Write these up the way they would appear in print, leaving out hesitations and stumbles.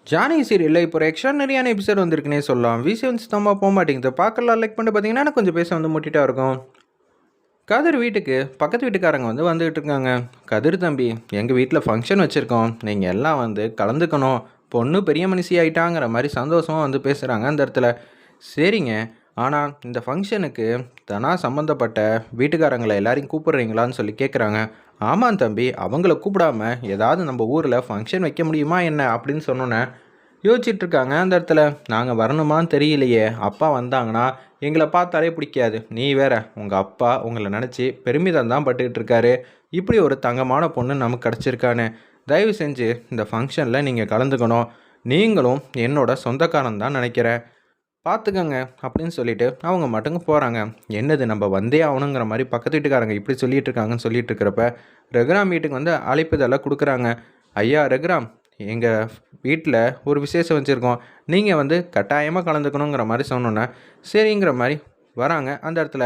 ஜானகி சீரியல்ல இப்போ ஒரு எக்ஸ்ட்ரானரியான எபிசோட் வந்திருக்குன்னே சொல்லலாம். விசியம் சுத்தமா போமாட்டேங்குது. பார்க்கலாம் லைக் பண்ணிட்டு பார்த்தீங்கன்னா, எனக்கு கொஞ்சம் பேச வந்து முட்டிட்டா இருக்கும். கதிர் வீட்டுக்கு பக்கத்து வீட்டுக்காரங்க வந்துகிட்டு இருக்காங்க. கதிர் தம்பி, எங்கள் வீட்டில் ஃபங்க்ஷன் வச்சுருக்கோம். நீங்கள் எல்லாம் வந்து கலந்துக்கணும். பொண்ணு பெரிய மனுஷி ஆயிட்டாங்கிற மாதிரி சந்தோஷமாக வந்து பேசுகிறாங்க அந்த இடத்துல. சரிங்க, ஆனால் இந்த ஃபங்க்ஷனுக்கு தனா சம்மந்தப்பட்ட வீட்டுக்காரங்களை எல்லாரையும் கூப்பிடுறீங்களான்னு சொல்லி கேட்குறாங்க. ஆமாம் தம்பி, அவங்கள கூப்பிடாம ஏதாவது நம்ம ஊரில் ஃபங்க்ஷன் வைக்க முடியுமா என்ன அப்படின்னு சொன்னோன்னே யோசிச்சுட்ருக்காங்க அந்த இடத்துல. நாங்கள் வரணுமான்னு தெரியலையே, அப்பா வந்தாங்கன்னா எங்களை பார்த்தாலே பிடிக்காது. நீ வேற, உங்கள் அப்பா உங்களை நினச்சி பெருமிதம் தான் பட்டுக்கிட்டு இருக்காரு. இப்படி ஒரு தங்கமான பொண்ணு நமக்கு கிடச்சிருக்கான்னு. தயவு செஞ்சு இந்த ஃபங்க்ஷனில் நீங்கள் கலந்துக்கணும். நீங்களும் என்னோட சொந்தக்காரன் தான் நினைக்கிறேன், பார்த்துக்கங்க அப்படின்னு சொல்லிட்டு அவங்க மட்டுங்க போகிறாங்க. என்னது நம்ம வந்தே ஆகணுங்கிற மாதிரி பக்கத்து வீட்டுக்காரங்க இப்படி சொல்லிட்டு இருக்காங்கன்னு சொல்லிட்டு இருக்கிறப்ப ரகுராம் வீட்டுக்கு வந்து அழைப்புதெல்லாம் கொடுக்குறாங்க. ஐயா ரகுராம், எங்கள் வீட்டில் ஒரு விசேஷம் வச்சுருக்கோம், நீங்கள் வந்து கட்டாயமாக கலந்துக்கணுங்கிற மாதிரி சொன்னோன்னே சரிங்கிற மாதிரி வராங்க அந்த இடத்துல.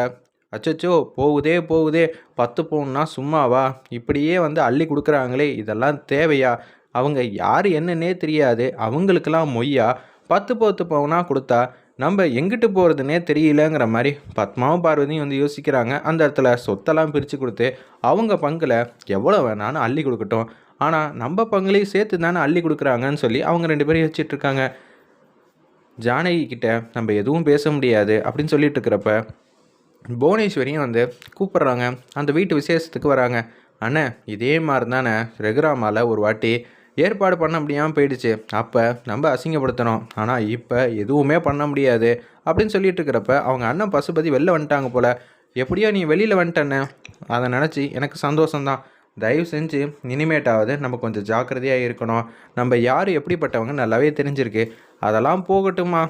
அச்சச்சோ, போகுதே போகுதே, 10 பவுன்னா சும்மாவா, இப்படியே வந்து அள்ளி கொடுக்குறாங்களே, இதெல்லாம் தேவையா? அவங்க யார் என்னன்னே தெரியாது, அவங்களுக்கெல்லாம் மொய்யா 10 பவுனா கொடுத்தா நம்ம எங்கிட்டு போகிறதுனே தெரியலங்கிற மாதிரி பத்மாவும் பார்வதியும் வந்து யோசிக்கிறாங்க அந்த இடத்துல. சொத்தெல்லாம் பிரித்து கொடுத்து அவங்க பங்கில் எவ்வளோ வேணாலும் அள்ளி கொடுக்கட்டும், ஆனால் நம்ம பங்குலையும் சேர்த்து தானே அள்ளி கொடுக்குறாங்கன்னு சொல்லி அவங்க 2 பேரும் யோசிச்சுட்ருக்காங்க. ஜானகி கிட்ட நம்ம எதுவும் பேச முடியாது அப்படின்னு சொல்லிட்டு இருக்கிறப்ப புவனேஸ்வரியும் வந்து கூப்பிட்றாங்க. அந்த வீட்டு விசேஷத்துக்கு வராங்க. அண்ணே, இதே மாதிரி தானே ரகுராமால் ஒரு வாட்டி ஏற்பாடு பண்ண முடியாமல் போயிடுச்சு, அப்போ நம்ம அசிங்கப்படுத்தணும், ஆனால் இப்போ எதுவுமே பண்ண முடியாது அப்படின்னு சொல்லிட்டு இருக்கிறப்ப அவங்க அண்ணன் பசுபதி வெளில வந்துட்டாங்க போல். எப்படியோ நீ வெளியில் வந்துட்டேன்னு அதை நினச்சி எனக்கு சந்தோஷம்தான். தயவு செஞ்சு இனிமேட்டாவது நம்ம கொஞ்சம் ஜாக்கிரதையாக இருக்கணும். நம்ம யார் எப்படிப்பட்டவங்க நல்லாவே தெரிஞ்சிருக்கு. அதெல்லாம் போகட்டுமா,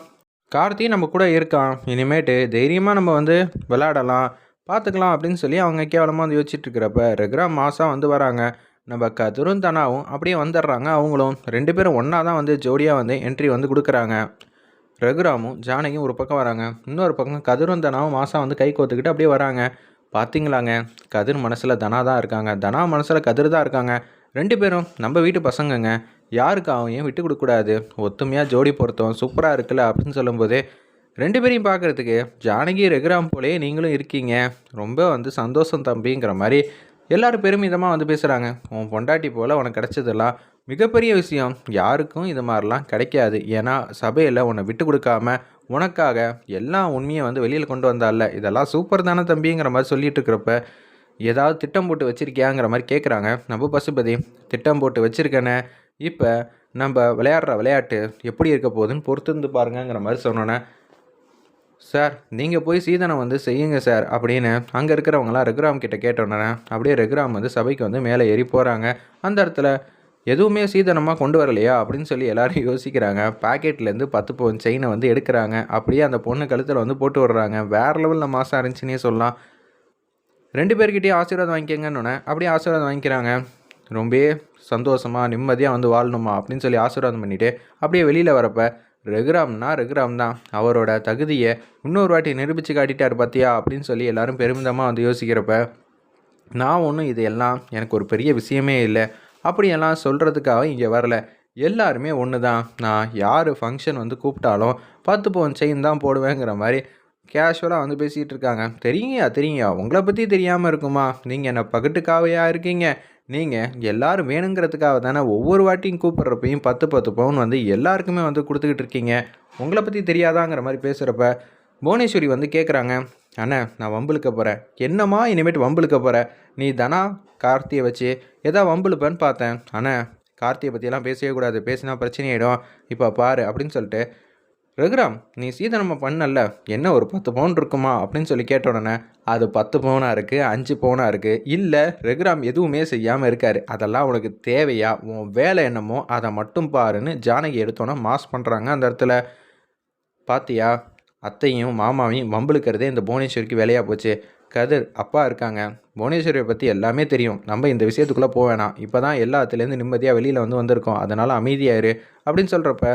கார்த்தி நம்ம கூட இருக்கான், இனிமேட்டு தைரியமாக நம்ம வந்து விளையாடலாம், பார்த்துக்கலாம் அப்படின்னு சொல்லி அவங்க கேவலமாக வந்து யோசிச்சுட்டு இருக்கிறப்ப ரகுராம் மாதம் வந்து வராங்க. நம்ம கதிரும் தனாவும் அப்படியே வந்துடுறாங்க. அவங்களும் 2 பேரும் ஒன்றா தான் வந்து ஜோடியாக வந்து என்ட்ரி வந்து கொடுக்குறாங்க. ரகுராமும் ஜானகியும் ஒரு பக்கம் வராங்க, இன்னொரு பக்கம் கதிரும் தனாவும் மாதம் வந்து கை கோத்துக்கிட்டு அப்படியே வராங்க. பார்த்தீங்களாங்க, கதிர் மனசில் தனா தான் இருக்காங்க, தனா மனசில் கதிர் தான் இருக்காங்க. 2 பேரும் நம்ம வீட்டு பசங்கங்க, யாருக்காகவும் விட்டு கொடுக்கக்கூடாது, ஒத்துமையாக ஜோடி பொருத்தம் சூப்பராக இருக்குல்ல அப்படின்னு சொல்லும்போது 2 பேரையும் பார்க்குறதுக்கு ஜானகி ரகுராம் போலே நீங்களும் இருக்கீங்க, ரொம்ப வந்து சந்தோஷம் தம்பிங்கிற மாதிரி எல்லோரும் பெருமிதமாக வந்து பேசுகிறாங்க. உன் பொண்டாட்டி போல் உனக்கு கிடைச்சதெல்லாம் மிகப்பெரிய விஷயம், யாருக்கும் இது மாதிரிலாம் கிடைக்காது. ஏன்னா சபையில் உன்னை விட்டு கொடுக்காம உனக்காக எல்லா உண்மையை வந்து வெளியில் கொண்டு வந்தால, இதெல்லாம் சூப்பர் தானே தம்பிங்கிற மாதிரி சொல்லிட்டு இருக்கிறப்ப ஏதாவது திட்டம் போட்டு வச்சுருக்கியாங்கிற மாதிரி கேட்குறாங்க. நம்ம பசுபதி, திட்டம் போட்டு வச்சுருக்கேனே, இப்போ நம்ம விளையாடுற விளையாட்டு எப்படி இருக்க போகுதுன்னு பொறுத்திருந்து பாருங்கிற மாதிரி சொன்னோன்னே, சார் நீங்கள் போய் சீதனை வந்து செய்யுங்க சார் அப்படின்னு அங்கே இருக்கிறவங்களாம் ரகுராம் கிட்ட கேட்டோன்னே அப்படியே ரகுராம் வந்து சபைக்கு வந்து மேலே ஏறி போகிறாங்க. அந்த இடத்துல எதுவுமே சீதனமாக கொண்டு வரலையா அப்படின்னு சொல்லி எல்லோரும் யோசிக்கிறாங்க. பாக்கெட்லேருந்து 10 பவுன் செயினை வந்து எடுக்கிறாங்க, அப்படியே அந்த பொண்ணு கழுத்தில் வந்து போட்டு விடுறாங்க. வேறு லெவலில் மாதம் இருந்துச்சுன்னே சொல்லலாம். 2 பேர்கிட்டையும் ஆசீர்வாதம் வாங்கிக்கங்கன்னு அப்படியே ஆசீர்வாதம் வாங்கிக்கிறாங்க. ரொம்ப சந்தோஷமாக நிம்மதியாக வந்து வாழணுமா அப்படின்னு சொல்லி ஆசீர்வாதம் பண்ணிவிட்டு அப்படியே வெளியில் வரப்போ ரகுராம்னா ரகுராம் தான், அவரோட தகுதியை இன்னொரு வாட்டி நிரூபித்து காட்டிட்டார் பார்த்தியா அப்படின்னு சொல்லி எல்லோரும் பெருமிதமாக வந்து யோசிக்கிறப்ப, நான் ஒன்றும் இது எல்லாம் எனக்கு ஒரு பெரிய விஷயமே இல்லை அப்படியெல்லாம் சொல்கிறதுக்காக இங்கே வரல, எல்லாருமே ஒன்று தான், நான் யார் ஃபங்க்ஷன் வந்து கூப்பிட்டாலும் 10 பவுன் செயின் தான் போடுவேங்கிற மாதிரி கேஷுவலாக வந்து பேசிகிட்டு இருக்காங்க. தெரியுங்க, உங்களை பற்றி தெரியாமல் இருக்குமா, நீங்கள் என்ன பகட்டுக்காவையாக இருக்கீங்க, நீங்கள் எல்லோரும் வேணுங்கிறதுக்காக தானே ஒவ்வொரு வாட்டியும் கூப்பிட்றப்பையும் 10 பவுன் வந்து எல்லாருக்குமே வந்து கொடுத்துக்கிட்டு இருக்கீங்க, உங்களை பற்றி தெரியாதாங்கிற மாதிரி பேசுகிறப்ப புவனேஸ்வரி வந்து கேட்குறாங்க. அண்ணா, நான் வம்புழுக்க போகிறேன். என்னம்மா இனிமேட்டு வம்புழுக்க போகிறேன்? நீ தனா கார்த்தியை வச்சு எதா வம்புழுப்பேன்னு பார்த்தேன். அண்ணா, கார்த்தியை பற்றியெல்லாம் பேசவே கூடாது, பேசினா பிரச்சனையாயிடும், இப்போ பாரு அப்படின்னு சொல்லிட்டு, ரகுராம் நீ சீதனமாக பண்ணல, என்ன ஒரு 10 பவுன் இருக்குமா அப்படின்னு சொல்லி கேட்டோடனே, அது 10 பவுனாக இருக்குது, 5 பவுனாக இருக்குது, இல்லை ரகுராம் எதுவுமே செய்யாமல் இருக்கார், அதெல்லாம் உனக்கு தேவையா, உன் வேலை என்னமோ அதை மட்டும் பாருன்னு ஜானகி எடுத்தோன்னே மாஸ் பண்ணுறாங்க அந்த இடத்துல. பாத்தியா, அத்தையும் மாமாவையும் வம்புழுக்கிறதே இந்த புவனேஸ்வரிக்கு வேலையாக போச்சு. கதிர் அப்பா இருக்காங்க, புவனேஸ்வரியை பற்றி எல்லாமே தெரியும், நம்ம இந்த விஷயத்துக்குள்ளே போக வேணாம், இப்போ தான் எல்லாத்துலேருந்து நிம்மதியாக வெளியில் வந்திருக்கோம், அதனால் அமைதியாயிரு அப்படின்னு சொல்கிறப்ப,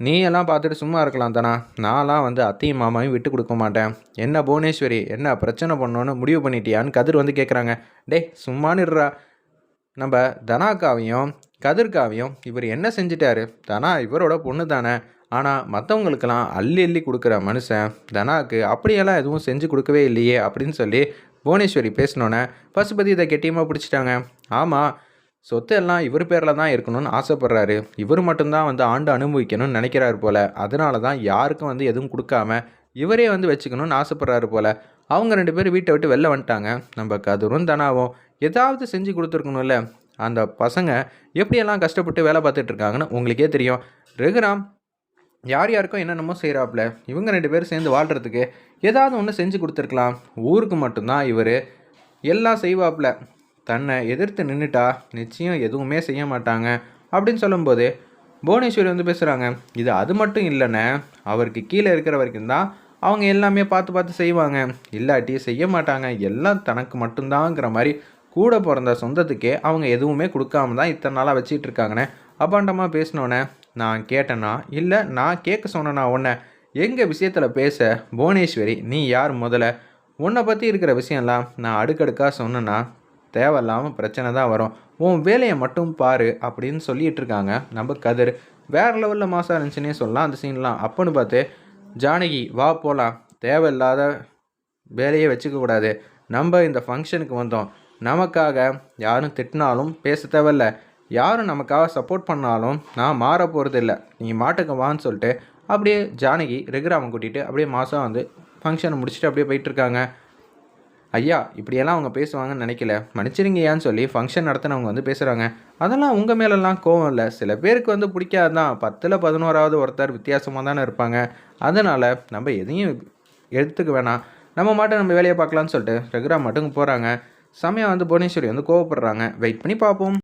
நீ எல்லாம் பார்த்துட்டு சும்மா இருக்கலாம் தானா, நான்லாம் வந்து அத்தையும் மாமாவையும் விட்டு கொடுக்க மாட்டேன். என்ன புவனேஸ்வரி, என்ன பிரச்சனை பண்ணோன்னு முடிவு பண்ணிட்டியான்னு கதிர் வந்து கேட்குறாங்க. டே சும்மானுடுறா, நம்ம தனாக்காவையும் கதிர்காவியம் இவர் என்ன செஞ்சிட்டாரு, தனா இவரோட பொண்ணு தானே, ஆனால் மற்றவங்களுக்கெல்லாம் அள்ளி அள்ளி கொடுக்குற மனுஷன் தனாவுக்கு அப்படியெல்லாம் எதுவும் செஞ்சு கொடுக்கவே இல்லையே அப்படின்னு சொல்லி புவனேஸ்வரி பேசினோன்னே பசுபதி இதை கெட்டியமாக பிடிச்சிட்டாங்க. ஆமாம், சொத்து எல்லாம் இவர் பேரில் தான் இருக்கணும்னு ஆசைப்பட்றாரு, இவர் மட்டும்தான் வந்து ஆண்டு அனுபவிக்கணும்னு நினைக்கிறாரு போல், அதனால தான் யாருக்கும் வந்து எதுவும் கொடுக்காம இவரே வந்து வச்சுக்கணும்னு ஆசைப்பட்றாரு போல். அவங்க 2 பேரும் வீட்டை விட்டு வெளில வந்துட்டாங்க. நம்ம கதிரும் தனாவும் ஏதாவது செஞ்சு கொடுத்துருக்கணும்ல. அந்த பசங்க எப்படியெல்லாம் கஷ்டப்பட்டு வேலை பார்த்துட்ருக்காங்கன்னு உங்களுக்கே தெரியும். ரகுராம் யார் யாருக்கும் என்னென்னமோ செய்கிறாப்புல, இவங்க 2 பேரும் சேர்ந்து வாழ்கிறதுக்கு ஏதாவது ஒன்று செஞ்சு கொடுத்துருக்கலாம். ஊருக்கு மட்டும்தான் இவர் எல்லாம் செய்வாப்புல, தன்னை எதிர்த்து நின்றுட்டா நிச்சயம் எதுவுமே செய்ய மாட்டாங்க அப்படின்னு சொல்லும்போது புவனேஸ்வரி வந்து பேசுகிறாங்க. இது அது மட்டும் இல்லைண்ணே, அவருக்கு கீழே இருக்கிற வரைக்கும் தான் அவங்க எல்லாமே பார்த்து பார்த்து செய்வாங்க, இல்லாட்டி செய்ய மாட்டாங்க, எல்லாம் தனக்கு மட்டும்தாங்கிற மாதிரி கூட பிறந்த சொந்தத்துக்கே அவங்க எதுவுமே கொடுக்காம தான் இத்தனை நாளாக வச்சிட்டு இருக்காங்கண்ணே அபாண்டமாக பேசினோன்னே நான் கேட்டேன்னா இல்லை நான் கேட்க சொன்னேன்னா உன்னை எங்கள் விஷயத்தில் பேச புவனேஸ்வரி நீ யார் முதல்ல, உன்னை பற்றி இருக்கிற விஷயம்லாம் நான் அடுக்கடுக்காக சொன்னேன்னா தேவையில்லாமல் பிரச்சனை தான் வரும், உன் வேலையை மட்டும் பாரு அப்படின்னு சொல்லிகிட்டு இருக்காங்க. நம்ம கதிர் வேறு லெவலில் மாசாக இருந்துச்சுன்னே சொல்லலாம் அந்த சீன்லாம். அப்போன்னு பார்த்து ஜானகி வா போகலாம், தேவையில்லாத வேலையே வச்சுக்கக்கூடாது, நம்ம இந்த ஃபங்க்ஷனுக்கு வந்தோம், நமக்காக யாரும் திட்டினாலும் பேச தேவையில்ல, யாரும் நமக்காக சப்போர்ட் பண்ணாலும் நான் மாற போகிறது இல்லை, நீ மாட்டுக்கு வான்னு சொல்லிட்டு அப்படியே ஜானகி ரகுராமன் கூட்டிகிட்டு அப்படியே மாதம் வந்து ஃபங்க்ஷனை முடிச்சுட்டு அப்படியே போயிட்டுருக்காங்க. ஐயா இப்படியெல்லாம் அவங்க பேசுவாங்கன்னு நினைக்கல, மன்னிச்சிருங்கயான்னு சொல்லி ஃபங்க்ஷன் நடத்தினவங்க வந்து பேசுகிறாங்க. அதெல்லாம் உங்கள் மேலெல்லாம் கோவம் இல்லை, சில பேருக்கு வந்து பிடிக்காது தான், 10ல் 11ஆவது ஒருத்தர் வித்தியாசமாக தானே இருப்பாங்க, அதனால் நம்ம எதையும் எடுத்துக்க வேணாம், நம்ம மாட்டை நம்ம வேலையை பார்க்கலான்னு சொல்லிட்டு ரகுராம் மட்டும் போகிறாங்க. செமையாக வந்து புவனேஸ்வரி வந்து கோவப்படுறாங்க. வெயிட் பண்ணி பார்ப்போம்.